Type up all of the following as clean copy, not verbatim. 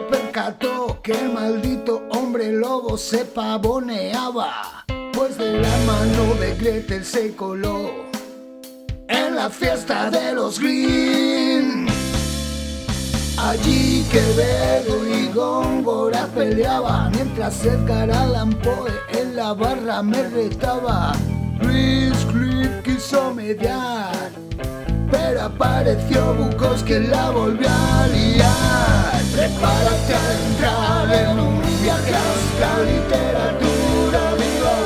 percató que el maldito hombre lobo se pavoneaba, pues de la mano de Gretel se coló en la fiesta de los Grimm. Allí Quevedo y Góngora peleaban, mientras Edgar Allan Poe en la barra me retaba. Heathcliff quiso mediar, pero apareció Bukowski y la volvió a liar. Prepárate a entrar en un viaje hasta la literatura viva.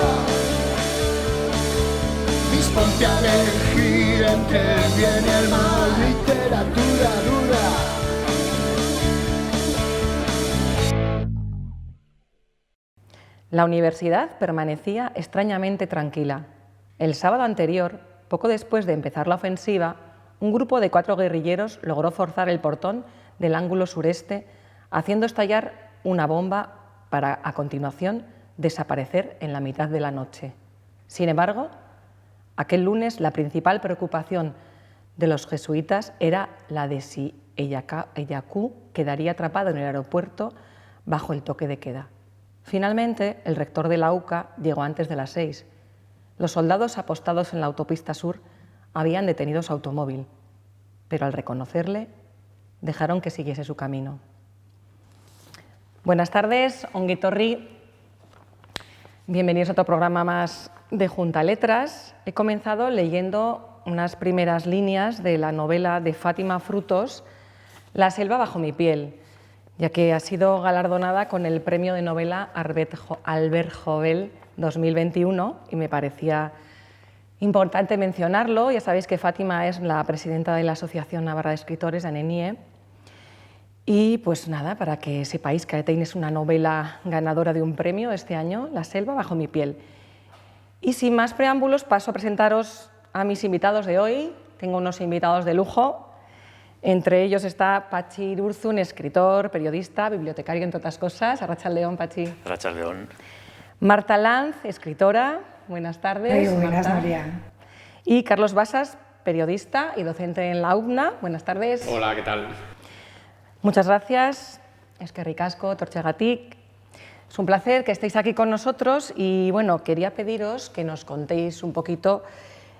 Disponte a elegir entre el bien y el mal, literatura dura. La universidad permanecía extrañamente tranquila. El sábado anterior, poco después de empezar la ofensiva, un grupo de 4 guerrilleros logró forzar el portón del ángulo sureste, haciendo estallar una bomba para, a continuación, desaparecer en la mitad de la noche. Sin embargo, aquel lunes la principal preocupación de los jesuitas era la de si Ellacu quedaría atrapado en el aeropuerto bajo el toque de queda. Finalmente, el rector de la UCA llegó antes de las 6. Los soldados apostados en la autopista sur habían detenido su automóvil, pero al reconocerle, dejaron que siguiese su camino. Buenas tardes, ongi etorri. Bienvenidos a otro programa más de Junta Letras. He comenzado leyendo unas primeras líneas de la novela de Fátima Frutos, La selva bajo mi piel, ya que ha sido galardonada con el premio de novela Albert Jovel 2021 y me parecía importante mencionarlo. Ya sabéis que Fátima es la presidenta de la Asociación Navarra de Escritores, ANENIE, y pues nada, para que sepáis que tenéis una novela ganadora de un premio este año, La selva bajo mi piel. Y sin más preámbulos paso a presentaros a mis invitados de hoy. Tengo unos invitados de lujo. Entre ellos está Patxi Irurzun, escritor, periodista, bibliotecario, entre otras cosas. Arratsaldeon, Patxi. Arratsaldeon. Marta Lanz, escritora. Buenas tardes. Muy buenas, Marta. María. Y Carlos Basas, periodista y docente en la UBNA. Buenas tardes. Hola, ¿qué tal? Muchas gracias. Eskerrik asko, tortxegatik. Es un placer que estéis aquí con nosotros y bueno, quería pediros que nos contéis un poquito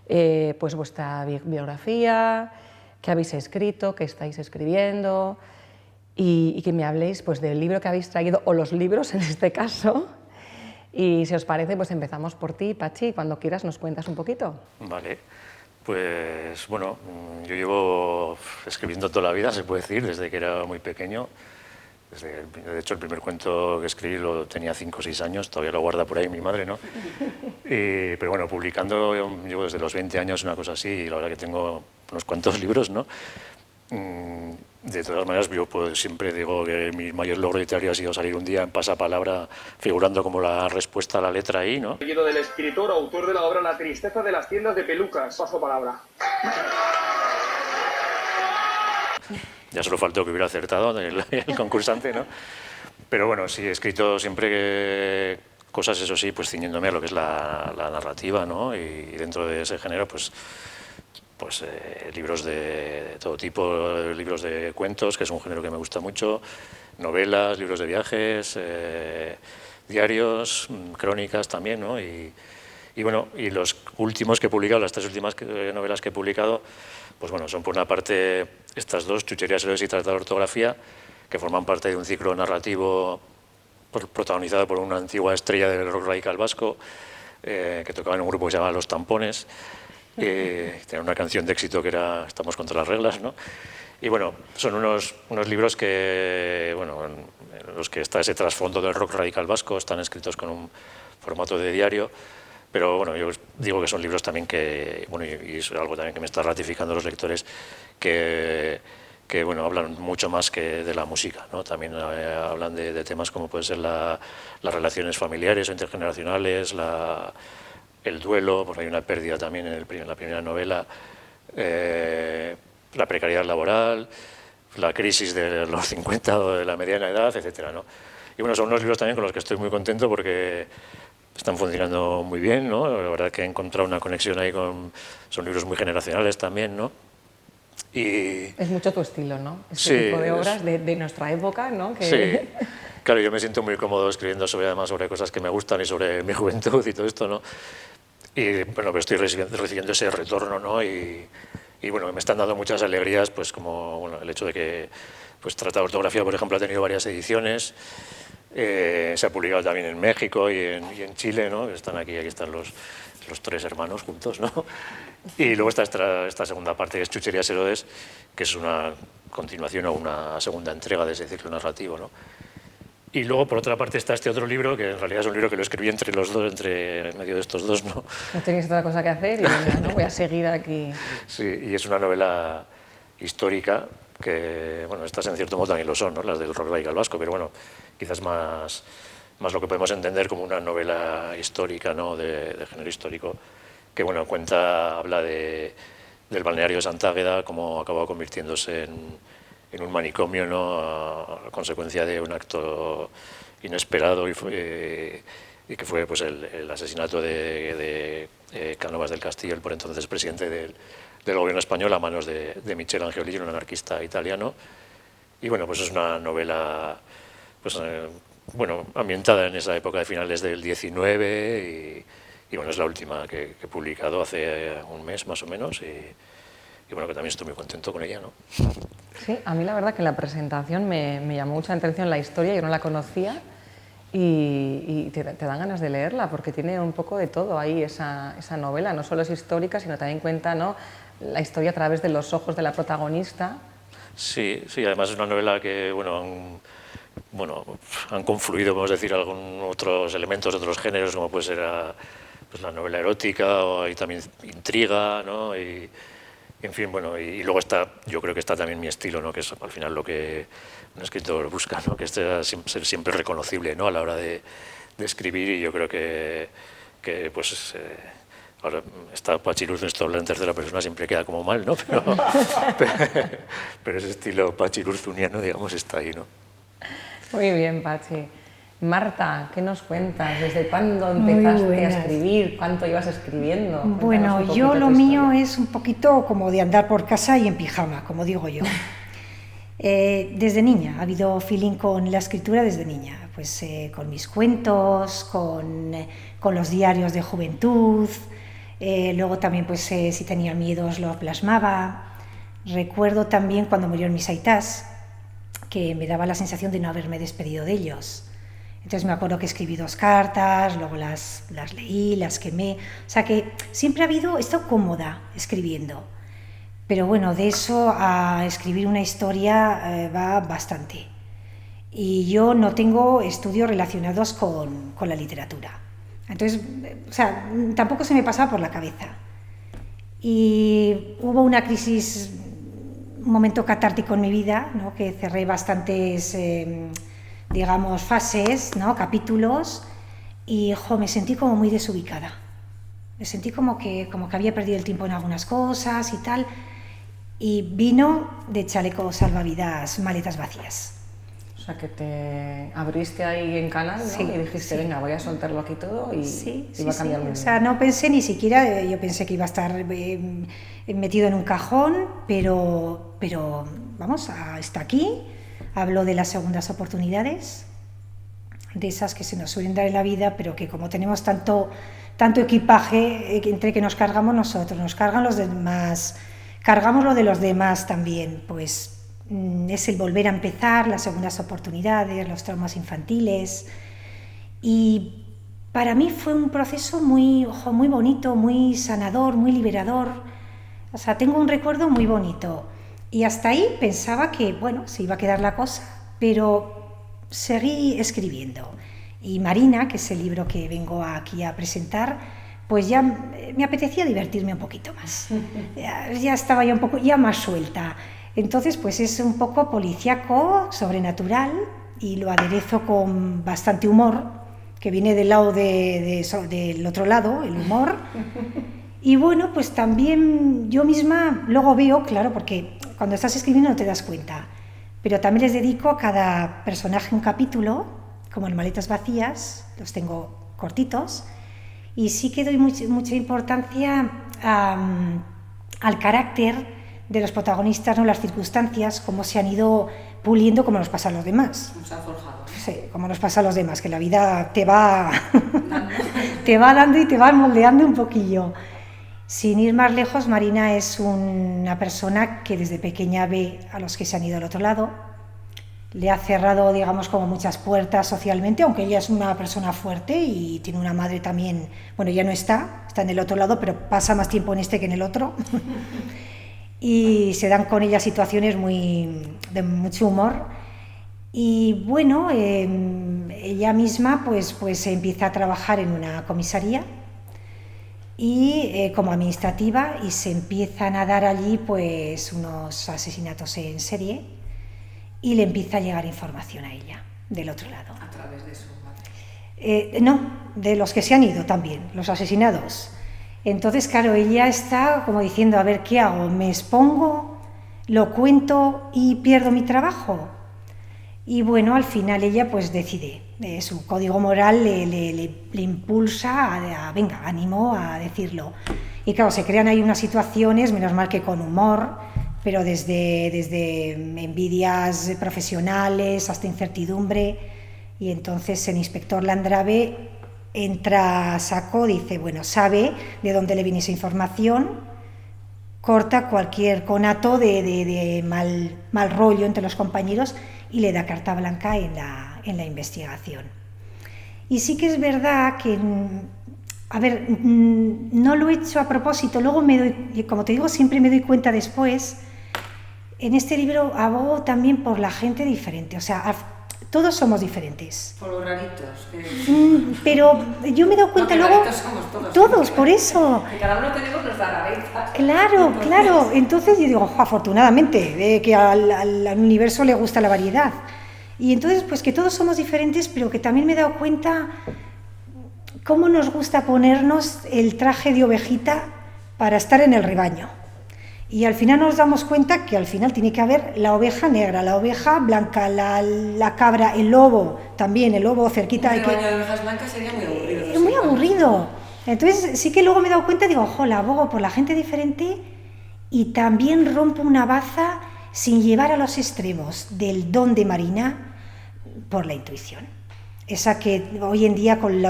pues vuestra biografía, qué habéis escrito, qué estáis escribiendo y que me habléis pues, del libro que habéis traído, o los libros en este caso. Y si os parece, pues empezamos por ti, Patxi, cuando quieras nos cuentas un poquito. Vale, pues bueno, yo llevo escribiendo toda la vida, se puede decir, desde que era muy pequeño. De hecho, el primer cuento que escribí lo tenía 5 o 6 años, todavía lo guarda por ahí mi madre, ¿no? Pero bueno, publicando llevo desde los 20 años, una cosa así, y la verdad que tengo unos cuantos libros, ¿no? De todas maneras, yo pues, siempre digo que mi mayor logro literario ha sido salir un día en Pasapalabra figurando como la respuesta a la letra ahí, ¿no? Seguido del escritor, autor de la obra La tristeza de las tiendas de pelucas. Paso palabra. Ya solo faltó que hubiera acertado el concursante, ¿no? Pero bueno, sí, he escrito siempre cosas, eso sí, pues ciñéndome a lo que es la narrativa, ¿no? Y dentro de ese género, pues libros de todo tipo, libros de cuentos, que es un género que me gusta mucho, novelas, libros de viajes, diarios, crónicas también, ¿no? Y bueno, y los últimos que he publicado, las 3 últimas novelas que he publicado, pues bueno, son por una parte estas 2, Chucherías, héroes y trata de ortografía, que forman parte de un ciclo narrativo protagonizado por una antigua estrella del rock radical vasco, que tocaba en un grupo que se llamaba Los Tampones. Tenía una canción de éxito que era Estamos contra las reglas, ¿no? Y bueno, son unos libros que, bueno, en los que está ese trasfondo del rock radical vasco, están escritos con un formato de diario, pero bueno, yo digo que son libros también que, bueno, y es algo también que me está ratificando los lectores, que bueno, hablan mucho más que de la música, ¿no? También hablan de temas como pueden ser las relaciones familiares o intergeneracionales, el duelo, porque hay una pérdida también en la primera novela, la precariedad laboral, la crisis de los 50 o de la mediana edad, etcétera, ¿no? Y bueno, son unos libros también con los que estoy muy contento porque están funcionando muy bien, ¿no? La verdad que he encontrado una conexión ahí son libros muy generacionales también, ¿no? Y es mucho tu estilo, ¿no? Este tipo de obras de nuestra época, ¿no? Que... Sí, claro, yo me siento muy cómodo escribiendo además sobre cosas que me gustan y sobre mi juventud y todo esto, ¿no? Y bueno, pues estoy recibiendo ese retorno, ¿no? Y bueno, me están dando muchas alegrías, pues como bueno, el hecho de que pues Tratado de Ortografía, por ejemplo, ha tenido varias ediciones. Se ha publicado también en México y en Chile, ¿no? Están aquí están los tres hermanos juntos, ¿no? Y luego está esta segunda parte, que es Chucherías Herodes, que es una continuación o una segunda entrega de ese ciclo narrativo, ¿no? Y luego, por otra parte, está este otro libro, que en realidad es un libro que lo escribí entre los dos, entre medio de estos dos, ¿no? No tenéis otra cosa que hacer y venga, ¿no? Voy a seguir aquí. Sí, y es una novela histórica, que, bueno, estas en cierto modo también lo son, ¿no? Las del rock radical vasco, pero bueno, quizás más lo que podemos entender como una novela histórica, ¿no? de género histórico, que, bueno, habla del balneario de Sant'Águeda, cómo acabó convirtiéndose en un manicomio, ¿no? A consecuencia de un acto inesperado y que fue pues, el asesinato de Cánovas del Castillo, el por entonces presidente del gobierno español, a manos de Michel Angiolillo, un anarquista italiano. Y bueno, pues es una novela pues, bueno, ambientada en esa época de finales del 19 y bueno, es la última que he publicado hace un mes más o menos y bueno, que también estoy muy contento con ella, ¿no? Sí, a mí la verdad que en la presentación me llamó mucha atención la historia, yo no la conocía y te dan ganas de leerla porque tiene un poco de todo ahí esa novela, no solo es histórica, sino también cuenta, ¿no?, la historia a través de los ojos de la protagonista. Sí, además es una novela que, han confluido, podemos decir, algunos otros elementos, otros géneros, como puede ser pues, la novela erótica, o hay también intriga, ¿no? Y, en fin, bueno, y luego yo creo que está también mi estilo, ¿no? Que es al final lo que un escritor busca, ¿no? Que ser siempre reconocible, ¿no? A la hora de escribir, y yo creo que pues ahora está Pachiruz, esto habla en tercera persona, siempre queda como mal, ¿no? Pero ese estilo pachirurzuniano, digamos, está ahí, ¿no? Muy bien, Pachi. Marta, ¿qué nos cuentas? ¿Desde cuándo empezaste a escribir? ¿Cuánto ibas escribiendo? Bueno, yo lo mío es un poquito como de andar por casa y en pijama, como digo yo. Desde niña, ha habido feeling con la escritura desde niña, pues con mis cuentos, con los diarios de juventud, luego también pues si tenía miedos lo plasmaba. Recuerdo también cuando murieron mis aitás, que me daba la sensación de no haberme despedido de ellos. Entonces me acuerdo que escribí 2 cartas, luego las leí, las quemé, o sea que siempre he estado cómoda escribiendo. Pero bueno, de eso a escribir una historia va bastante. Y yo no tengo estudios relacionados con la literatura. Entonces, o sea, tampoco se me pasaba por la cabeza. Y hubo una crisis, un momento catártico en mi vida, ¿no? Que cerré bastantes, digamos, fases, ¿no? Capítulos, y me sentí como muy desubicada. Me sentí como que había perdido el tiempo en algunas cosas y tal. Y vino de chaleco salvavidas, maletas vacías. O sea, que te abriste ahí en canal, ¿no? Sí, y dijiste, venga, voy a soltarlo aquí todo y va a cambiar mi vida. O sea, no pensé ni siquiera, yo pensé que iba a estar metido en un cajón, pero vamos, está aquí. Hablo de las segundas oportunidades, de esas que se nos suelen dar en la vida, pero que como tenemos tanto equipaje entre que nos cargamos nosotros, nos cargan los demás, cargamos lo de los demás también, pues es el volver a empezar, las segundas oportunidades, los traumas infantiles. Y para mí fue un proceso muy bonito, muy sanador, muy liberador. O sea, tengo un recuerdo muy bonito. Y hasta ahí pensaba que, bueno, se iba a quedar la cosa, pero seguí escribiendo. Y Marina, que es el libro que vengo aquí a presentar, pues ya me apetecía divertirme un poquito más. Ya estaba ya un poco más suelta. Entonces, pues es un poco policíaco, sobrenatural, y lo aderezo con bastante humor, que viene del lado del otro lado, el humor. Y bueno, pues también yo misma luego veo, claro, porque cuando estás escribiendo no te das cuenta, pero también les dedico a cada personaje un capítulo, como en Maletas Vacías, los tengo cortitos, y sí que doy mucha importancia al carácter de los protagonistas, ¿no? Las circunstancias, cómo se han ido puliendo, como nos pasa a los demás. Nos han forjado. Sí, como nos pasa a los demás, que la vida te va te va dando y te va moldeando un poquillo. Sin ir más lejos, Marina es una persona que desde pequeña ve a los que se han ido al otro lado. Le ha cerrado, digamos, como muchas puertas socialmente, aunque ella es una persona fuerte y tiene una madre también, bueno, ya no está en el otro lado, pero pasa más tiempo en este que en el otro. Y se dan con ella situaciones de mucho humor. Y bueno, ella misma pues empieza a trabajar en una comisaría y como administrativa, y se empiezan a dar allí pues unos asesinatos en serie, y le empieza a llegar información a ella del otro lado. A través de su madre. No, de los que se han ido también, los asesinados. Entonces, claro, ella está como diciendo, a ver, ¿qué hago? ¿Me expongo, lo cuento y pierdo mi trabajo? Y bueno, al final ella pues decide, su código moral le impulsa venga, ánimo a decirlo. Y claro, se crean ahí unas situaciones, menos mal que con humor, pero desde envidias profesionales hasta incertidumbre. Y entonces el inspector Landrave entra a saco, dice, bueno, sabe de dónde le viene esa información, corta cualquier conato de mal rollo entre los compañeros y le da carta blanca en la investigación. Y sí que es verdad que, a ver, no lo he hecho a propósito, luego como te digo, siempre me doy cuenta después. En este libro abogo también por la gente diferente, o sea, todos somos diferentes. Por los raritos. Pero yo me he dado cuenta luego... Somos todos, por eso. Que cada uno tenemos nuestra rareza. Claro. Entonces yo digo, afortunadamente, que al universo le gusta la variedad. Y entonces, pues que todos somos diferentes, pero que también me he dado cuenta cómo nos gusta ponernos el traje de ovejita para estar en el rebaño. Y al final nos damos cuenta que al final tiene que haber la oveja negra, la oveja blanca, la cabra, el lobo, también el lobo cerquita. Un rebaño de ovejas blancas sería muy aburrido. Es muy aburrido. Entonces sí que luego me he dado cuenta, digo, ojo, la abogo por la gente diferente, y también rompo una baza sin llevar a los extremos del don de Marina por la intuición. Esa que hoy en día con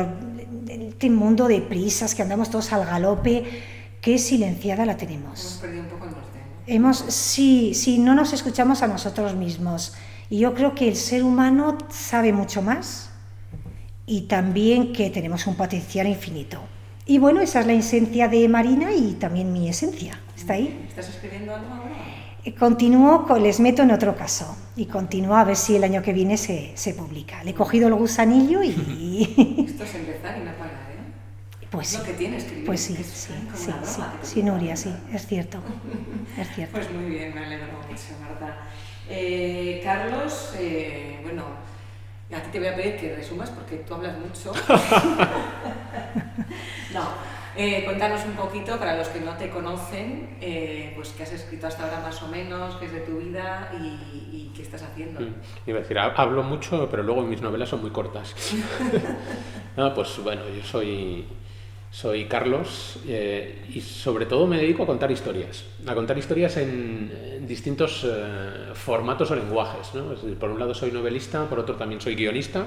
este mundo de prisas, que andamos todos al galope, qué silenciada la tenemos. Hemos perdido un poco el norte. Sí, no nos escuchamos a nosotros mismos. Y yo creo que el ser humano sabe mucho más, y también que tenemos un potencial infinito. Y bueno, esa es la esencia de Marina y también mi esencia. ¿Está ahí? ¿Estás escribiendo algo ahora? Continúo, les meto en otro caso y continúo a ver si el año que viene se publica. Le he cogido el gusanillo y... Esto es empezar y no parar, ¿eh? Pues sí, lo que tiene escribir. Pues sí, sí, Nuria, sí, es cierto. Pues muy bien, me alegro mucho, Marta. Carlos, bueno, a ti te voy a pedir que resumas porque tú hablas mucho. Cuéntanos un poquito, para los que no te conocen, pues qué has escrito hasta ahora más o menos, qué es de tu vida y qué estás haciendo. Iba a decir, hablo mucho, pero luego mis novelas son muy cortas. No, pues bueno, yo soy Carlos y sobre todo me dedico a contar historias en distintos formatos o lenguajes, ¿no? Es decir, por un lado soy novelista, por otro también soy guionista,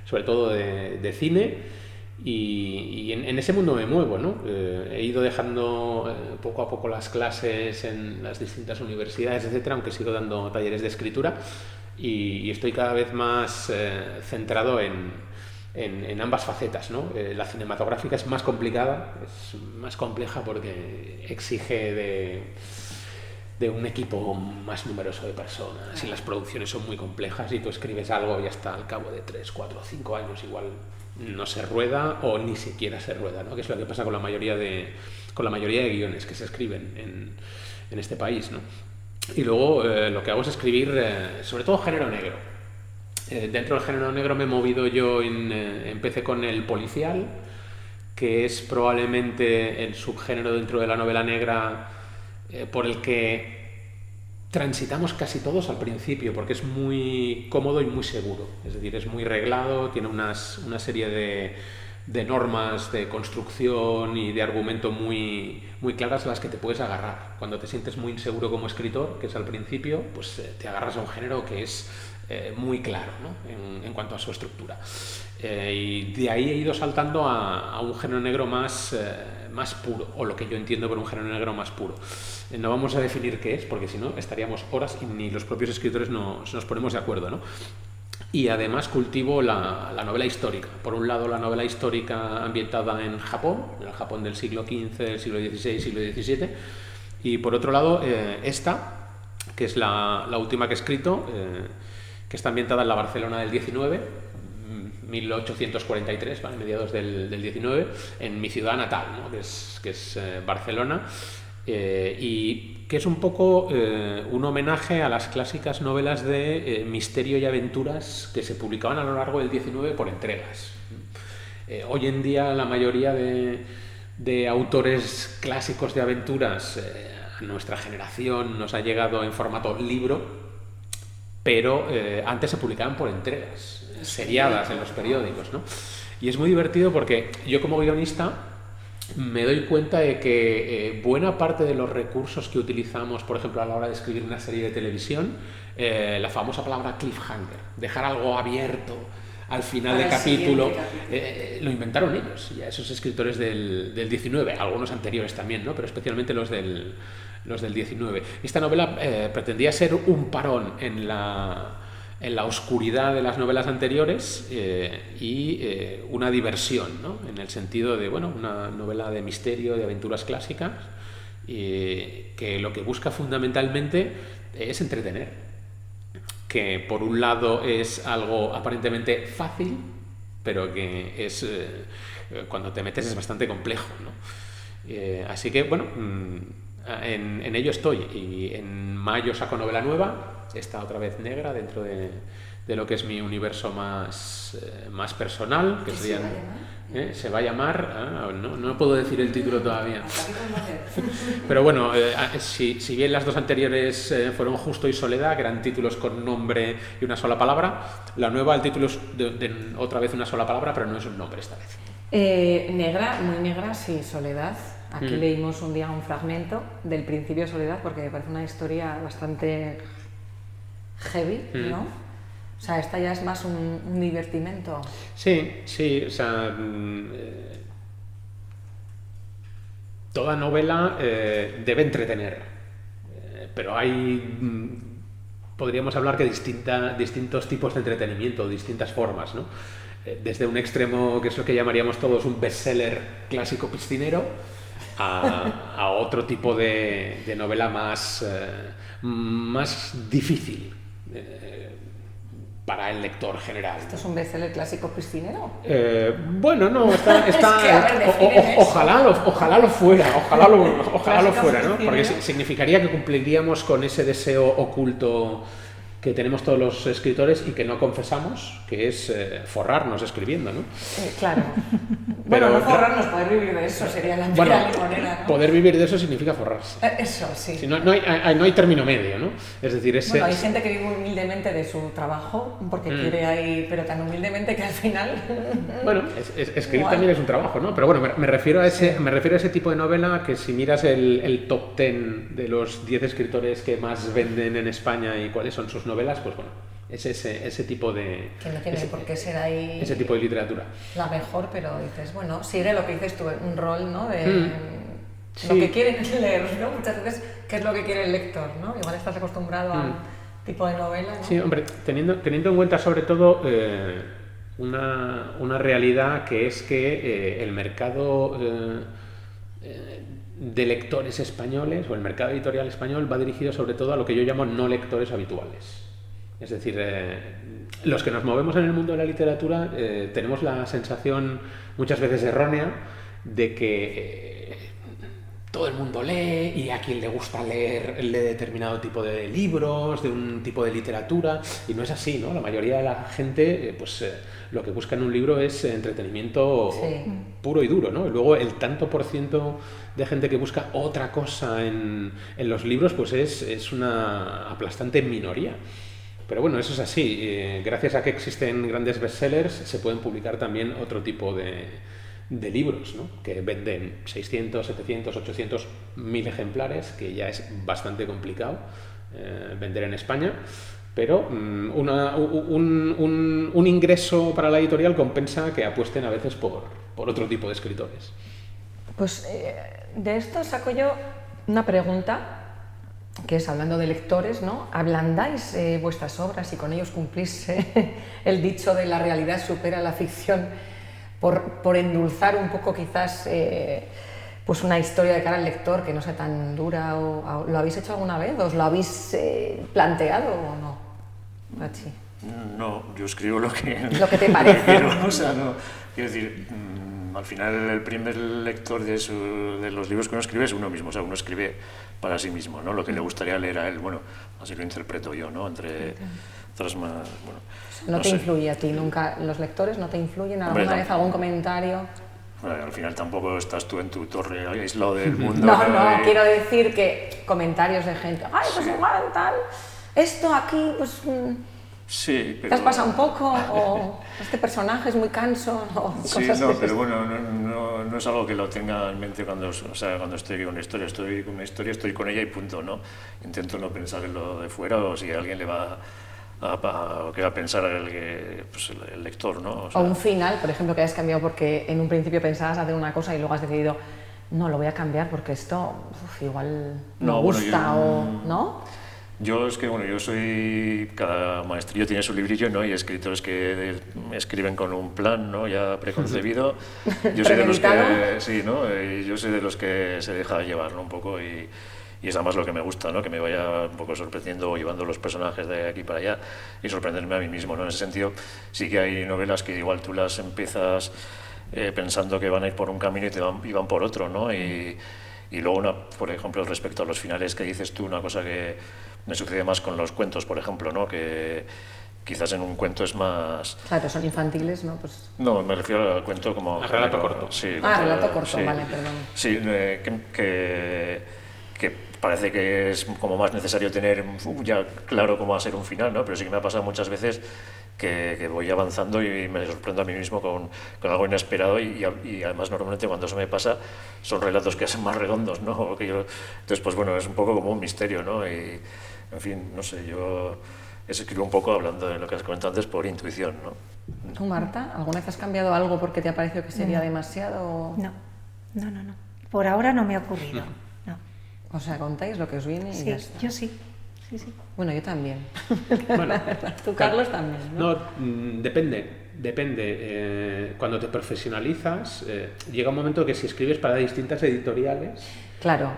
sobre todo de cine. Y en ese mundo me muevo, ¿no? He ido dejando poco a poco las clases en las distintas universidades, etcétera, aunque sigo dando talleres de escritura, y estoy cada vez más centrado en ambas facetas, ¿no? La cinematográfica es más complicada, es más compleja porque exige de un equipo más numeroso de personas, y las producciones son muy complejas, y tú escribes algo y hasta al cabo de 3, 4, 5 años igual no se rueda o ni siquiera se rueda, ¿no? Que es lo que pasa con la mayoría de guiones que se escriben en este país, ¿no? Y luego lo que hago es escribir sobre todo género negro. Dentro del género negro me he movido yo, empecé con el policial, que es probablemente el subgénero dentro de la novela negra por el que transitamos casi todos al principio, porque es muy cómodo y muy seguro, es decir, es muy reglado, tiene una serie normas de construcción y de argumento muy, muy claras a las que te puedes agarrar. Cuando te sientes muy inseguro como escritor, que es al principio, pues te agarras a un género que es muy claro, ¿no? en cuanto a su estructura. Y de ahí he ido saltando a un género negro más puro, o lo que yo entiendo por un género negro más puro. No vamos a definir qué es, porque si no estaríamos horas y ni los propios escritores nos ponemos de acuerdo, ¿no? Y además cultivo la novela histórica. Por un lado, la novela histórica ambientada en el Japón del siglo XV, del siglo XVI, siglo XVII. Y por otro lado, esta, que es la última que he escrito, que está ambientada en la Barcelona del XIX, 1843, ¿vale? Mediados del 19, en mi ciudad natal, ¿no? que es Barcelona. Y que es un poco un homenaje a las clásicas novelas de misterio y aventuras que se publicaban a lo largo del 19 por entregas. Hoy en día la mayoría de autores clásicos de aventuras a nuestra generación nos ha llegado en formato libro, pero antes se publicaban por entregas, seriadas en los periódicos, ¿no? Y es muy divertido porque yo como guionista me doy cuenta de que buena parte de los recursos que utilizamos, por ejemplo, a la hora de escribir una serie de televisión, la famosa palabra cliffhanger, dejar algo abierto al final del capítulo, lo inventaron ellos, ya esos escritores del 19, algunos anteriores también, ¿no? Pero especialmente los del 19. Esta novela pretendía ser un parón en la oscuridad de las novelas anteriores y una diversión, ¿no? En el sentido de, bueno, una novela de misterio, de aventuras clásicas, que lo que busca fundamentalmente es entretener. Que por un lado es algo aparentemente fácil, pero que es cuando te metes es bastante complejo, ¿no? Así que, bueno, en ello estoy. Y en mayo saco novela nueva, esta otra vez negra, dentro de lo que es mi universo más personal, que sería, se va a llamar, no puedo decir el título todavía, pero bueno, si bien las dos anteriores fueron Justo y Soledad, que eran títulos con nombre y una sola palabra, la nueva, el título es de otra vez una sola palabra, pero no es un nombre esta vez. Negra, muy negra, sí, Soledad. Aquí leímos un día un fragmento del principio de Soledad, porque me parece una historia bastante heavy, ¿no? O sea, esta ya es más un divertimento. Sí, o sea, toda novela debe entretener, pero hay, podríamos hablar que distintos tipos de entretenimiento, distintas formas, ¿no? Desde un extremo, que es lo que llamaríamos todos un bestseller clásico piscinero, a otro tipo de novela más difícil para el lector general. ¿Esto es un bestseller clásico piscinero? Bueno, no, está es que, a ver, ojalá lo fuera, ¿no? Porque significaría que cumpliríamos con ese deseo oculto que tenemos todos los escritores y que no confesamos, que es forrarnos escribiendo, ¿no? Claro. Bueno, no forrarnos, poder vivir de eso sería la limonera, ¿no? Poder vivir de eso significa forrarse. Eso, sí. Si no hay término medio, ¿no? Es decir, bueno, hay gente que vive humildemente de su trabajo, porque quiere ahí, pero tan humildemente que al final... Bueno, escribir también es un trabajo, ¿no? Pero bueno, me refiero a ese tipo de novela que si miras el top 10 de los 10 escritores que más venden en España y cuáles son sus novelas, pues bueno, es ese tipo de... Que no tiene por qué ser ahí... Ese tipo de literatura. La mejor, pero dices, bueno, sigue lo que dices tú, un rol, ¿no? De lo que quieren leer, ¿no? Muchas veces, ¿qué es lo que quiere el lector, ¿no? Igual estás acostumbrado a tipo de novela, ¿no? Sí, hombre, teniendo en cuenta sobre todo una realidad que es que el mercado de lectores españoles o el mercado editorial español va dirigido sobre todo a lo que yo llamo no lectores habituales. Es decir, los que nos movemos en el mundo de la literatura tenemos la sensación muchas veces errónea de que todo el mundo lee y a quien le gusta leer lee determinado tipo de libros, de un tipo de literatura, y no es así, ¿no? La mayoría de la gente lo que busca en un libro es entretenimiento puro y duro, ¿no? Y luego el tanto por ciento de gente que busca otra cosa en los libros pues es una aplastante minoría. Pero bueno, eso es así. Gracias a que existen grandes bestsellers, se pueden publicar también otro tipo de libros, ¿no? Que venden 600, 700, 800, 1000 ejemplares, que ya es bastante complicado vender en España. Pero un ingreso para la editorial compensa que apuesten a veces por otro tipo de escritores. Pues de esto saco yo una pregunta, que es, hablando de lectores, ¿no? ¿Ablandáis vuestras obras y con ellos cumplís el dicho de la realidad supera la ficción por endulzar un poco quizás pues una historia de cara al lector que no sea tan dura? ¿Lo habéis hecho alguna vez? ¿Os lo habéis planteado o no, Pachi? No, yo escribo lo que te parece. Quiero, o sea, no, quiero decir, al final el primer lector de los libros que uno escribe es uno mismo, o sea, uno escribe para sí mismo, ¿no? Lo que le gustaría leer a él, bueno, así lo interpreto yo, ¿no? Entre otras más, bueno... ¿No te influye a ti nunca? ¿Los lectores no te influyen? ¿Alguna vez algún comentario? Bueno, al final tampoco estás tú en tu torre aislado del mundo. No, quiero decir que comentarios de gente, ay, pues igual, tal, esto aquí, pues... Sí, pero... ¿Te has pasado un poco? ¿O este personaje es muy canso? Sí, no, pero bueno, no es algo que lo tenga en mente cuando estoy con una historia. Estoy con una historia, estoy con ella y punto, ¿no? Intento no pensar en lo de fuera, o si a alguien le va qué va a pensar el lector, ¿no? O un final, por ejemplo, que hayas cambiado porque en un principio pensabas hacer una cosa y luego has decidido, no, lo voy a cambiar porque esto igual no gusta, ¿no? Yo es que, bueno, cada maestrillo tiene su librillo, ¿no? Y escritores que escriben con un plan, ¿no? Ya preconcebido. Yo soy de los que, sí, ¿no? Yo soy de los que se deja llevar, ¿no? Un poco, y es además lo que me gusta, ¿no? Que me vaya un poco sorprendiendo o llevando los personajes de aquí para allá y sorprenderme a mí mismo, ¿no? En ese sentido, sí que hay novelas que igual tú las empiezas pensando que van a ir por un camino y van por otro, ¿no? Y luego, por ejemplo, respecto a los finales que dices tú, una cosa que me sucede más con los cuentos, por ejemplo, ¿no? Que quizás en un cuento es más... Claro, son infantiles, ¿no? Pues... No, me refiero al cuento como... A relato corto. Sí, relato corto, sí. Vale, perdón. Sí, que parece que es como más necesario tener ya claro cómo va a ser un final, ¿no? Pero sí que me ha pasado muchas veces que voy avanzando y me sorprendo a mí mismo con algo inesperado y además normalmente cuando eso me pasa son relatos que son más redondos, ¿no? Entonces, pues bueno, es un poco como un misterio, ¿no? Y, en fin, no sé, yo escribo un poco hablando de lo que has comentado antes por intuición, ¿no? ¿Tú, Marta, alguna vez has cambiado algo porque te ha parecido que sería demasiado...? No. Por ahora no me ha ocurrido, no. O sea, contáis lo que os viene y ya está. Yo sí. Bueno, yo también. Bueno, tú, Carlos, también, ¿no? No, depende. Cuando te profesionalizas, llega un momento que si escribes para distintas editoriales, claro.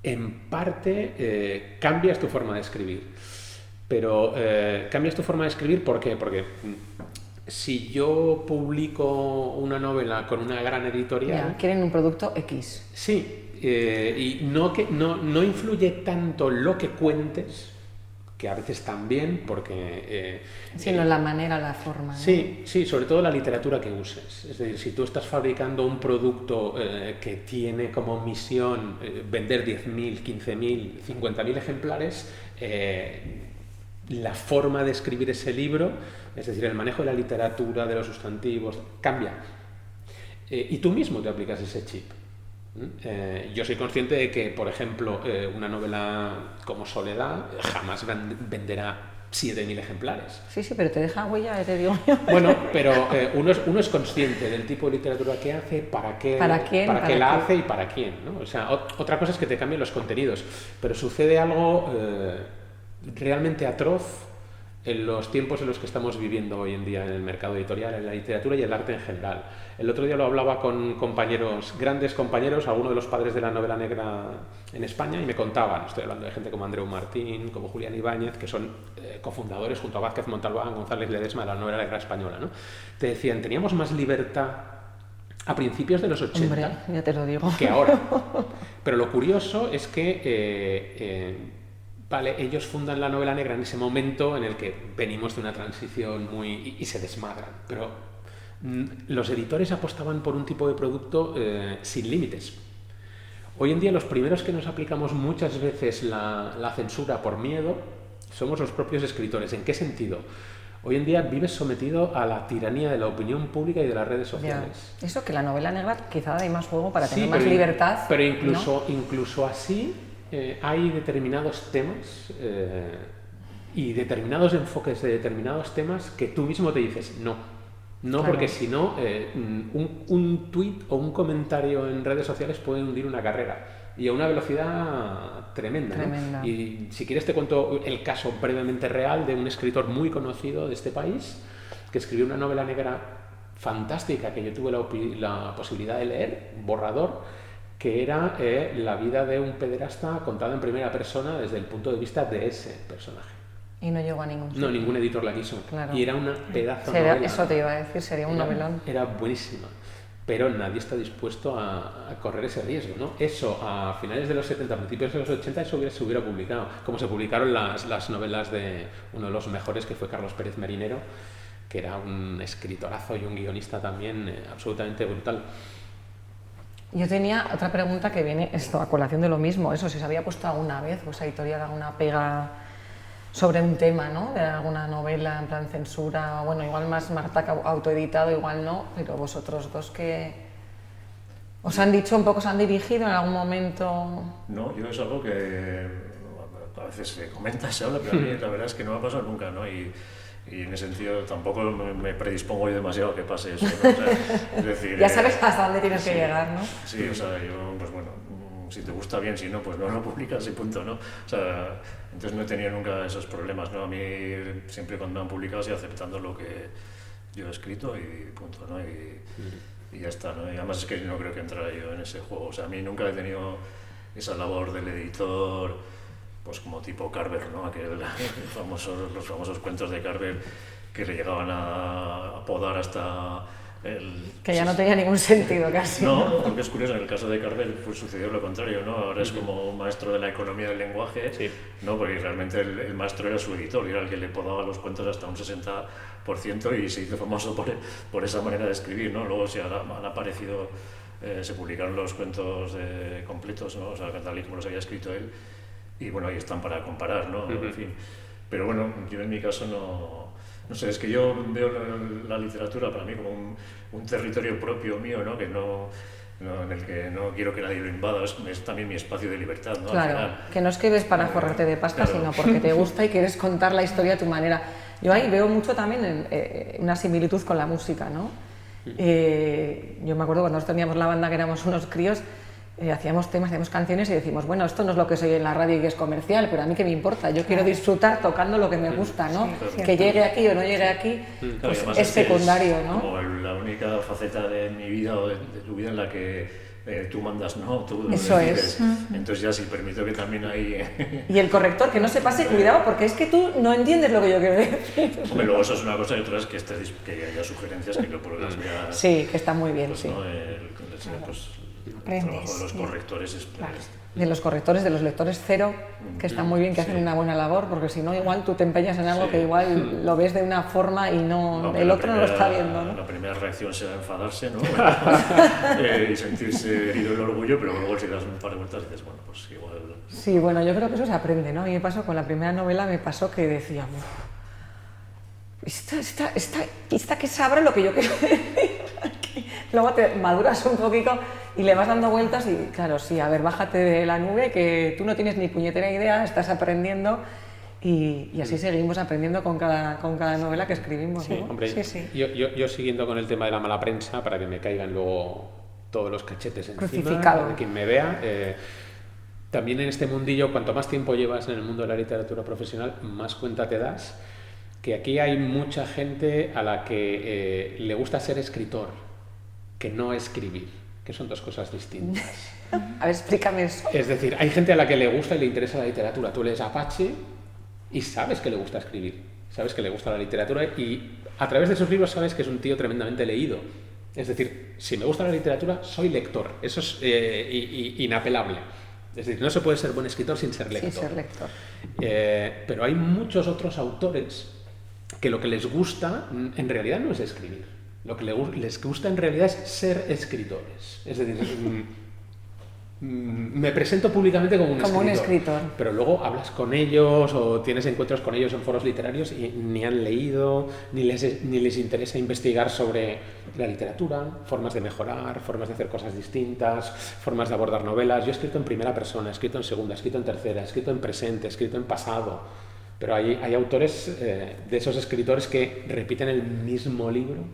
En parte cambias tu forma de escribir. Pero cambias tu forma de escribir, ¿por qué? Porque si yo publico una novela con una gran editorial... Ya, quieren un producto X. Sí. Y no influye tanto lo que cuentes, que a veces también, porque... sino la manera, la forma, ¿no? Sí, sobre todo la literatura que uses. Es decir, si tú estás fabricando un producto que tiene como misión vender 10.000, 15.000, 50.000 ejemplares, la forma de escribir ese libro, es decir, el manejo de la literatura, de los sustantivos, cambia. Y tú mismo te aplicas ese chip. Yo soy consciente de que, por ejemplo, una novela como Soledad jamás venderá 7.000 ejemplares. Sí, pero te deja huella, te digo yo. Bueno, pero uno es consciente del tipo de literatura que hace, para qué la hace y para quién, ¿no? O sea, otra cosa es que te cambien los contenidos, pero sucede algo realmente atroz en los tiempos en los que estamos viviendo hoy en día en el mercado editorial, en la literatura y el arte en general. El otro día lo hablaba con grandes compañeros, algunos de los padres de la novela negra en España, y me contaban, estoy hablando de gente como Andreu Martín, como Julián Ibáñez, que son cofundadores junto a Vázquez Montalbán, González Ledesma de la novela negra española, ¿no? Te decían, teníamos más libertad a principios de los 80 Hombre, ya te lo digo. Que ahora. Pero lo curioso es que... Vale, ellos fundan la novela negra en ese momento en el que venimos de una transición y se desmadran, pero los editores apostaban por un tipo de producto sin límites. Hoy en día los primeros que nos aplicamos muchas veces la censura por miedo somos los propios escritores. ¿En qué sentido? Hoy en día vives sometido a la tiranía de la opinión pública y de las redes sociales. Ya. Eso, que la novela negra quizá hay más juego para tener Sí, más libertad. Pero incluso así hay determinados temas y determinados enfoques de determinados temas que tú mismo te dices no, claro. Porque si no, un tuit o un comentario en redes sociales puede hundir una carrera. Y a una velocidad tremenda. ¿No? Y si quieres te cuento el caso brevemente real de un escritor muy conocido de este país que escribió una novela negra fantástica que yo tuve la posibilidad de leer, borrador, que era la vida de un pederasta contada en primera persona desde el punto de vista de ese personaje. Y no llegó a ningún sitio. No, ningún editor la quiso. Claro. Y era una pedazo de novela. Eso te iba a decir, sería un novelón. Era buenísima. Pero nadie está dispuesto a correr ese riesgo, ¿no? Eso, a finales de los 70, principios de los 80, eso se hubiera publicado. Como se publicaron las novelas de uno de los mejores, que fue Carlos Pérez Merinero, que era un escritorazo y un guionista también absolutamente brutal. Yo tenía otra pregunta que viene a colación de lo mismo. Eso, si se había puesto alguna vez, pues editorial alguna pega sobre un tema, ¿no? De alguna novela en plan censura, bueno, igual más Marta autoeditado, igual no, pero vosotros dos que os han dicho un poco, os han dirigido en algún momento. No, yo es algo que a veces se comenta, se habla, pero a mí la verdad es que no me ha pasado nunca, ¿no? Y en ese sentido tampoco me predispongo yo demasiado a que pase eso, ¿no? O sea, es decir, ya sabes hasta dónde tienes que llegar, ¿no? Sí, o sea, yo, pues bueno, si te gusta bien, si no, pues no lo publicas y punto, ¿no? O sea, entonces no he tenido nunca esos problemas, ¿no? A mí siempre cuando me han publicado estoy aceptando lo que yo he escrito y punto, ¿no? Y ya está, ¿no? Y además es que no creo que entrara yo en ese juego, o sea, a mí nunca he tenido esa labor del editor, pues como tipo Carver, ¿no? Los famosos cuentos de Carver que le llegaban a apodar hasta que ya no tenía ningún sentido casi. No, porque es curioso, en el caso de Carver pues sucedió lo contrario, ¿no? Ahora es como un maestro de la economía del lenguaje, sí. ¿No? Porque realmente el maestro era su editor, y era el que le podaba los cuentos hasta un 60% y se hizo famoso por esa manera de escribir, ¿no? Luego han aparecido, se publicaron los cuentos completos, ¿no? O sea, tal y como los había escrito él, y bueno, ahí están para comparar, ¿no? En fin. Pero bueno, yo en mi caso no sé, es que yo veo la literatura para mí como un territorio propio mío, ¿no? En el que no quiero que nadie lo invada, es también mi espacio de libertad, ¿no? Claro, al final, que no escribes para forrarte de pasta, claro, sino porque te gusta y quieres contar la historia a tu manera. Yo ahí veo mucho también una similitud con la música, ¿no? Yo me acuerdo cuando nosotros teníamos la banda, que éramos unos críos, hacíamos temas, hacíamos canciones y decimos, bueno, esto no es lo que soy en la radio y que es comercial, pero a mí qué me importa, yo quiero disfrutar tocando lo que me gusta, ¿no? Sí, que llegue aquí o no llegue aquí, pues es secundario, ¿no? Como la única faceta de mi vida o de tu vida en la que tú mandas, ¿no? Tú eso decides. Entonces ya sí permito que también hay... Y el corrector, que no se pase, cuidado, porque es que tú no entiendes lo que yo quiero decir. Hombre, luego eso es una cosa y otra es que haya sugerencias que lo puedas ver. Sí, que está muy bien, pues, sí. ¿no? El trabajo de los correctores es... Claro. De los correctores, de los lectores cero, que está muy bien, que hacen una buena labor, porque si no, igual tú te empeñas en algo que igual lo ves de una forma y no el otro no lo está viendo, ¿no? La primera reacción será enfadarse, ¿no? Y sentirse herido el orgullo, pero luego si das un par de vueltas dices, bueno, pues igual... Sí, bueno, yo creo que eso se aprende, ¿no? A mí me pasó con la primera novela, me pasó que decía, esta que sabe lo que yo quiero decir. Luego te maduras un poquito y le vas dando vueltas y claro, sí, a ver, bájate de la nube, que tú no tienes ni puñetera idea, estás aprendiendo y así seguimos aprendiendo con cada novela que escribimos, ¿no? Sí, hombre, sí. Yo siguiendo con el tema de la mala prensa, para que me caigan luego todos los cachetes encima de quien me vea, también en este mundillo, cuanto más tiempo llevas en el mundo de la literatura profesional, más cuenta te das que aquí hay mucha gente a la que le gusta ser escritor, que no escribir, que son dos cosas distintas. A ver, explícame eso. Es decir, hay gente a la que le gusta y le interesa la literatura. Tú lees Apache y sabes que le gusta escribir, sabes que le gusta la literatura y a través de sus libros sabes que es un tío tremendamente leído. Es decir, si me gusta la literatura, soy lector. Eso es inapelable. Es decir, no se puede ser buen escritor sin ser lector. Sin ser lector. Pero hay muchos otros autores que lo que les gusta en realidad no es escribir. Lo que les gusta en realidad es ser escritores. Es decir, me presento públicamente como un escritor. Pero luego hablas con ellos o tienes encuentros con ellos en foros literarios y ni han leído, ni les interesa investigar sobre la literatura, formas de mejorar, formas de hacer cosas distintas, formas de abordar novelas. Yo he escrito en primera persona, he escrito en segunda, he escrito en tercera, he escrito en presente, he escrito en pasado. Pero hay autores de esos escritores que repiten el mismo libro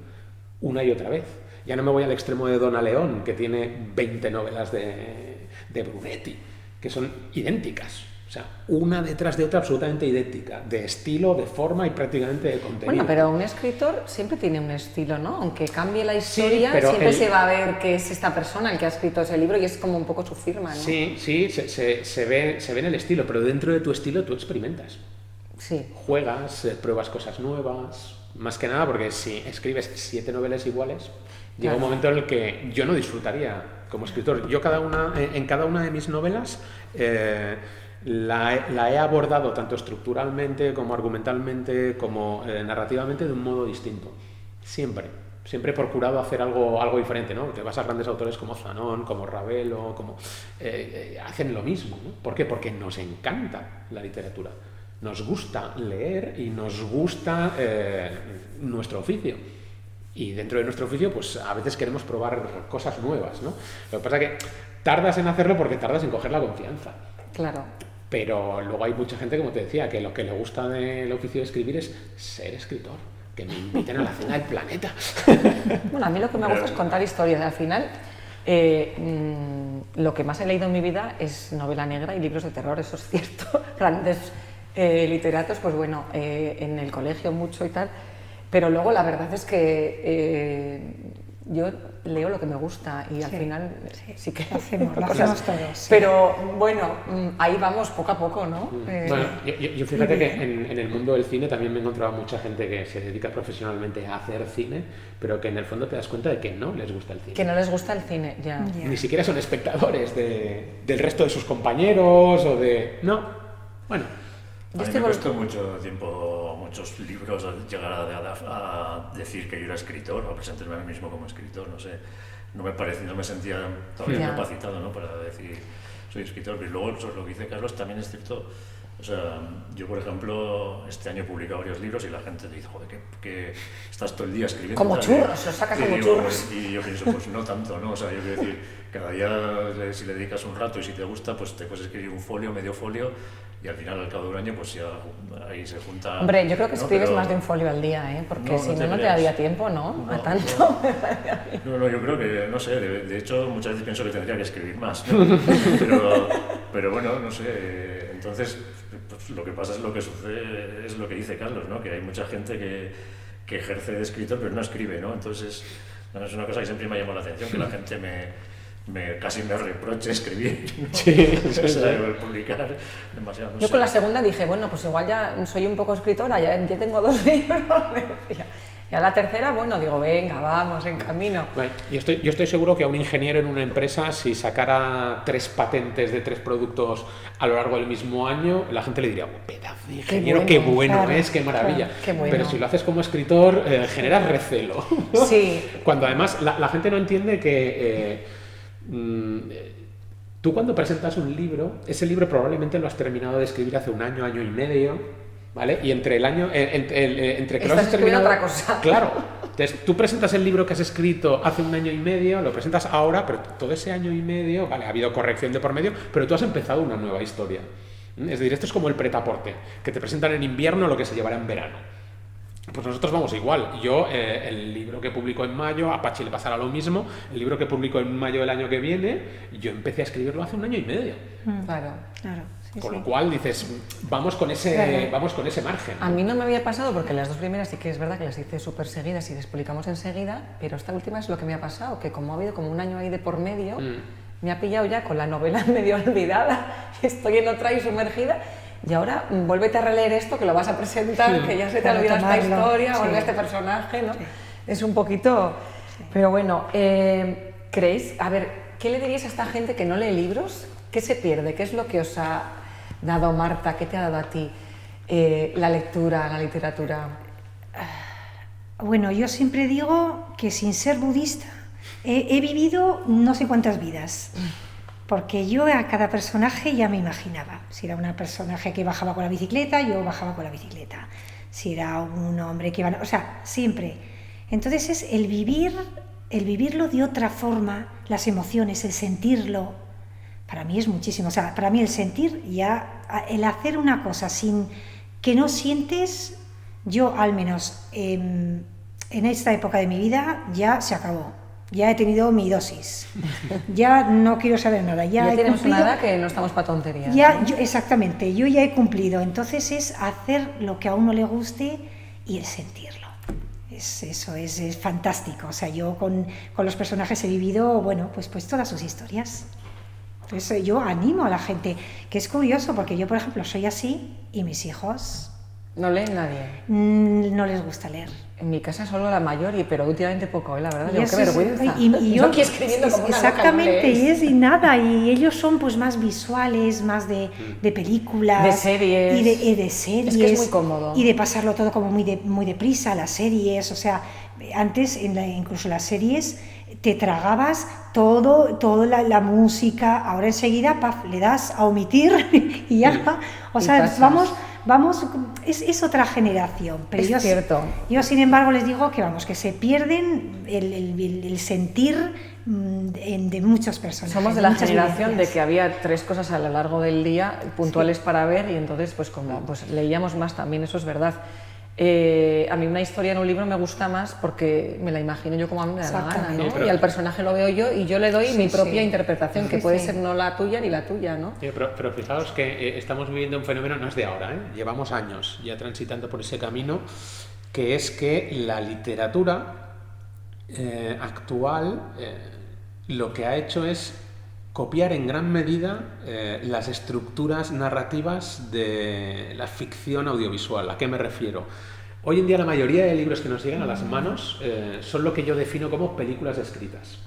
una y otra vez. Ya no me voy al extremo de Donna León, que tiene 20 novelas de Brunetti, que son idénticas. O sea, una detrás de otra absolutamente idéntica, de estilo, de forma y prácticamente de contenido. Bueno, pero un escritor siempre tiene un estilo, ¿no? Aunque cambie la historia, sí, siempre se va a ver que es esta persona el que ha escrito ese libro y es como un poco su firma, ¿no? Sí, se ve en el estilo, pero dentro de tu estilo tú experimentas. Sí. Juegas, pruebas cosas nuevas, más que nada porque si escribes 7 novelas iguales, llega un momento en el que yo no disfrutaría como escritor. Yo en cada una de mis novelas la he abordado tanto estructuralmente como argumentalmente como narrativamente de un modo distinto. Siempre he procurado hacer algo diferente, ¿no? Te vas a grandes autores como Zanon, como Ravelo, hacen lo mismo, ¿no? ¿Por qué? Porque nos encanta la literatura. Nos gusta leer y nos gusta nuestro oficio. Y dentro de nuestro oficio, pues a veces queremos probar cosas nuevas, ¿no? Lo que pasa es que tardas en hacerlo porque tardas en coger la confianza. Claro. Pero luego hay mucha gente, como te decía, que lo que le gusta del oficio de escribir es ser escritor. Que me inviten a la cena del planeta. Bueno, a mí lo que me gusta es contar historias. Al final, lo que más he leído en mi vida es novela negra y libros de terror, eso es cierto. Grandes literatos, pues bueno, en el colegio mucho y tal. Pero luego la verdad es que yo leo lo que me gusta y al final sí que lo hacemos todos. Sí. Pero bueno, ahí vamos poco a poco, ¿no? Bueno, yo fíjate que en el mundo del cine también me he encontrado mucha gente que se dedica profesionalmente a hacer cine, pero que en el fondo te das cuenta de que no les gusta el cine. Que no les gusta el cine, ya. Ni siquiera son espectadores del resto de sus compañeros o de... No, bueno... A mí me costó mucho tiempo, muchos libros, llegar a decir que yo era escritor, o presentarme a mí mismo como escritor, no sé. No me sentía todavía capacitado, ¿no?, para decir soy escritor. Pero luego, sobre lo que dice Carlos, también es cierto. O sea, yo, por ejemplo, este año he publicado varios libros y la gente te dice, joder, que estás todo el día escribiendo. Como churros, lo sacas como churros. Y yo pienso, pues no tanto, ¿no? O sea, yo quiero decir, cada día, si le dedicas un rato y si te gusta, pues te puedes escribir un folio, medio folio, y al final, al cabo de un año, pues ya ahí se junta... Hombre, yo creo que escribes más de un folio al día, ¿eh? Porque si no te daría tiempo, ¿no? A tanto. No, yo creo que, no sé, de hecho, muchas veces pienso que tendría que escribir más, ¿no? pero bueno, no sé, entonces, pues, lo que pasa es lo que sucede, es lo que dice Carlos, ¿no? Que hay mucha gente que ejerce de escritor, pero no escribe, ¿no? Entonces, es una cosa que siempre me ha llamado la atención, que la gente casi me reproche escribir, ¿no? Sí, o sea, publicar demasiado. No yo sé. con la segunda dije, bueno, pues igual ya soy un poco escritora, ya tengo 2 libros, y a la tercera, bueno, digo, venga, vamos, en camino. Bueno, yo estoy seguro que a un ingeniero en una empresa, si sacara 3 patentes de 3 productos a lo largo del mismo año, la gente le diría, pedazo de ingeniero, qué bueno claro, es, qué maravilla. Claro, qué bueno. Pero si lo haces como escritor, generas recelo. Sí. Cuando además la gente no entiende que... tú cuando presentas un libro, ese libro probablemente lo has terminado de escribir hace un año, año y medio, ¿vale? Y entre el año, entre que lo has terminado, otra cosa. Claro. Entonces, tú presentas el libro que has escrito hace un año y medio, lo presentas ahora, pero todo ese año y medio, vale, ha habido corrección de por medio, pero tú has empezado una nueva historia. Es decir, esto es como el pretaporte, que te presentan en invierno lo que se llevará en verano. Pues nosotros vamos igual. Yo, el libro que publico en mayo, a Pachi le pasará lo mismo. El libro que publico en mayo del año que viene, yo empecé a escribirlo hace un año y medio. Claro. Sí, con lo cual dices, vamos con ese margen. A mí no me había pasado porque las 2 primeras sí que es verdad que las hice súper seguidas y las publicamos enseguida, pero esta última es lo que me ha pasado, que como ha habido como un año ahí de por medio, me ha pillado ya con la novela medio olvidada, estoy en otra y sumergida. Y ahora vuélvete a releer esto, que lo vas a presentar, que ya se te ha olvidado esta historia, o este personaje, ¿no? Sí. Es un poquito... Sí. Pero bueno, ¿creéis? A ver, ¿qué le diríais a esta gente que no lee libros? ¿Qué se pierde? ¿Qué es lo que os ha dado Marta? ¿Qué te ha dado a ti la lectura, la literatura? Bueno, yo siempre digo que sin ser budista he vivido no sé cuántas vidas. porque yo a cada personaje ya me imaginaba. Si era un personaje que bajaba con la bicicleta, yo bajaba con la bicicleta. Si era un hombre que iba... O sea, siempre. Entonces es el vivirlo de otra forma, las emociones, el sentirlo. Para mí es muchísimo. O sea, para mí el sentir ya, el hacer una cosa sin que no sientes, yo al menos en esta época de mi vida ya se acabó. Ya he tenido mi dosis, ya no quiero saber nada. Ya he tenemos cumplido, una edad que no estamos para tonterías. Ya, ¿no? exactamente, yo ya he cumplido. Entonces es hacer lo que a uno le guste y el sentirlo. Eso es fantástico. O sea, yo con los personajes he vivido, bueno, pues todas sus historias. Entonces yo animo a la gente, que es curioso, porque yo, por ejemplo, soy así y mis hijos... No leen nadie. No les gusta leer. En mi casa solo la mayor, pero últimamente poco, la verdad. Y Qué vergüenza. Y yo aquí escribiendo como una exactamente, loca, ¿no lees? y nada, y ellos son pues más visuales, más de películas. De series. Y de series. Es que es muy cómodo. Y de pasarlo todo como muy deprisa, las series. O sea, antes, incluso las series, te tragabas toda la música. Ahora enseguida, paf, le das a omitir y ya. O sea, vamos, es otra generación. Pero es cierto. Yo, sin embargo, les digo que se pierden el sentir de muchos personajes. Somos de la muchas generación vivencias. de que había 3 cosas a lo largo del día puntuales para ver, y entonces pues leíamos más también, eso es verdad. A mí una historia en un libro me gusta más porque me la imagino yo como a mí me da la gana, ¿no? Y al personaje lo veo yo y yo le doy mi propia interpretación, que puede ser no la tuya ni la tuya, ¿no? Pero fijaos que estamos viviendo un fenómeno, no es de ahora, llevamos años ya transitando por ese camino, que es que la literatura actual lo que ha hecho es copiar en gran medida las estructuras narrativas de la ficción audiovisual. ¿A qué me refiero? Hoy en día la mayoría de libros que nos llegan a las manos son lo que yo defino como películas escritas.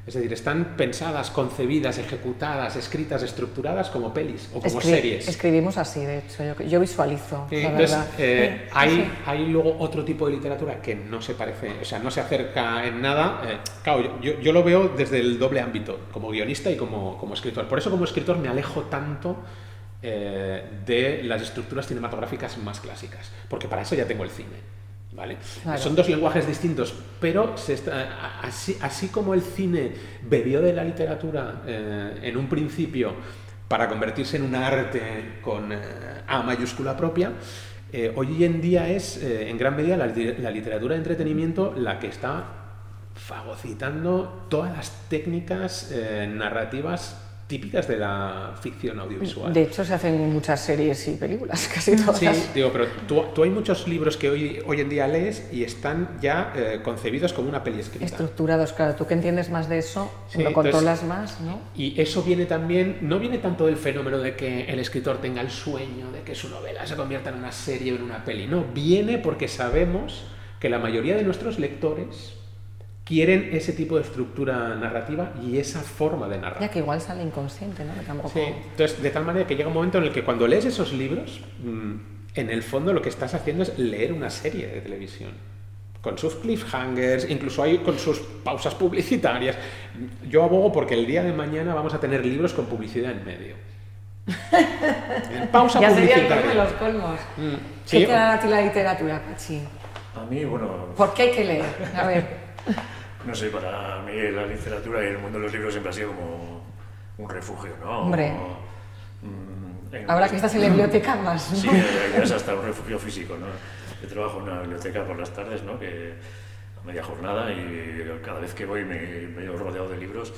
Es decir, están pensadas, concebidas, ejecutadas, escritas, estructuradas como pelis o como series. Escribimos así, de hecho, yo visualizo, la entonces, verdad. Hay luego otro tipo de literatura que no se parece, o sea, no se acerca en nada. Claro, yo lo veo desde el doble ámbito, como guionista y como escritor. Por eso como escritor me alejo tanto de las estructuras cinematográficas más clásicas, porque para eso ya tengo el cine. ¿Vale? Claro. Son 2 lenguajes distintos, pero así como el cine bebió de la literatura en un principio para convertirse en un arte con A mayúscula propia, hoy en día es en gran medida la literatura de entretenimiento la que está fagocitando todas las técnicas narrativas típicas de la ficción audiovisual. De hecho, se hacen muchas series y películas, casi todas. Sí, digo, pero tú hay muchos libros que hoy en día lees y están ya concebidos como una peli escrita. Estructurados, claro. Tú que entiendes más de eso, lo controlas más, ¿no? Y eso viene también, no viene tanto del fenómeno de que el escritor tenga el sueño de que su novela se convierta en una serie o en una peli. No, viene porque sabemos que la mayoría de nuestros lectores quieren ese tipo de estructura narrativa y esa forma de narrar. Ya que igual sale inconsciente, ¿no? Que tampoco... Sí, entonces de tal manera que llega un momento en el que cuando lees esos libros, en el fondo lo que estás haciendo es leer una serie de televisión. Con sus cliffhangers, incluso hay con sus pausas publicitarias. Yo abogo porque el día de mañana vamos a tener libros con publicidad en medio. Pausa ya publicitaria. Ya sería el colmo de los colmos. Sí, ¿Qué te da a ti la literatura, Pachi? A mí, bueno... ¿Por qué hay que leer? A ver... No sé, para mí la literatura y el mundo de los libros siempre ha sido como un refugio, ¿no? Hombre, ahora que estás en la biblioteca más, ¿no? Sí, es hasta un refugio físico, ¿no? Yo trabajo en una biblioteca por las tardes, ¿no? Que a media jornada, y cada vez que voy me veo rodeado de libros,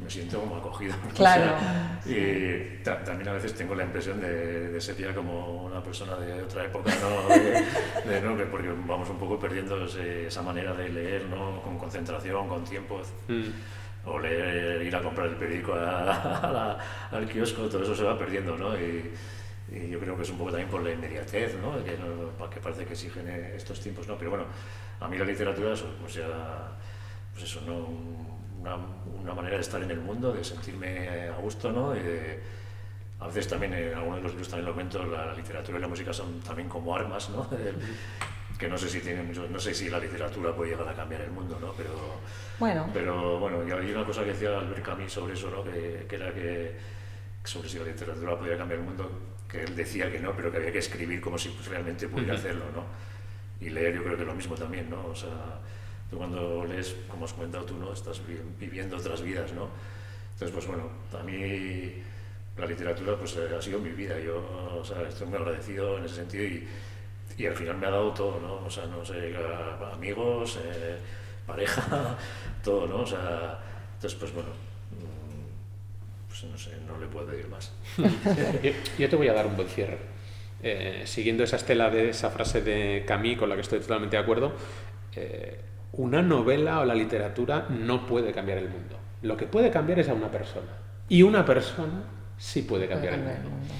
me siento como acogido. Claro. O sea, y también a veces tengo la impresión de ser ya como una persona de otra época, ¿no? ¿no? Porque vamos un poco perdiendo esa manera de leer, ¿no? Con concentración, con tiempo. O leer, ir a comprar el periódico al kiosco, todo eso se va perdiendo, ¿no? Y yo creo que es un poco también por la inmediatez, ¿no? Que parece que exigen estos tiempos, ¿no? Pero bueno, a mí la literatura, pues eso, ¿no? Una manera de estar en el mundo, de sentirme a gusto, ¿no? A veces también, en algunos de los libros también lo comento, la literatura y la música son también como armas, ¿no? que no sé si tiene mucho, no sé si la literatura puede llegar a cambiar el mundo, ¿no? Pero bueno, y hay una cosa que decía Albert Camus sobre eso, ¿no? Que era que sobre si la literatura podía cambiar el mundo, que él decía que no, pero que había que escribir como si realmente pudiera hacerlo, ¿no? Y leer, yo creo que es lo mismo también, ¿no? O sea, tú cuando lees, como has comentado tú, ¿no? Estás viviendo otras vidas, ¿no? Entonces, pues bueno, a mí la literatura pues ha sido mi vida. Yo, o sea, estoy muy agradecido en ese sentido y al final me ha dado todo, ¿no? O sea, no sé, amigos, pareja, todo, ¿no? O sea, entonces, pues bueno, pues no sé, no le puedo pedir más. Yo te voy a dar un buen cierre. Siguiendo esa estela de esa frase de Camus, con la que estoy totalmente de acuerdo, una novela o la literatura no puede cambiar el mundo. Lo que puede cambiar es a una persona. Y una persona sí puede cambiar el mundo.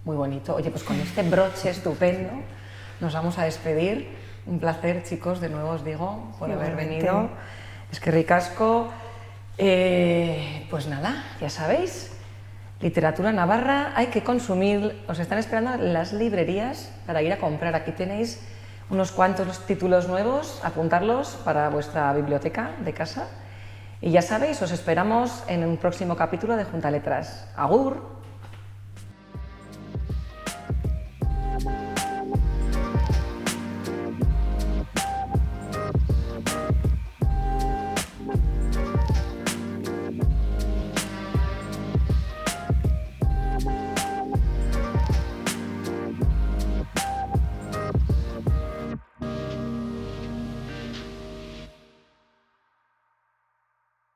Muy bonito. Oye, pues con este broche estupendo nos vamos a despedir. Un placer, chicos, de nuevo os digo, por haber venido. Es que ricasco. Pues nada, ya sabéis, literatura navarra hay que consumir. Os están esperando las librerías para ir a comprar. Aquí tenéis unos cuantos títulos nuevos, apuntarlos para vuestra biblioteca de casa. Y ya sabéis, os esperamos en un próximo capítulo de Junta Letras. ¡Agur!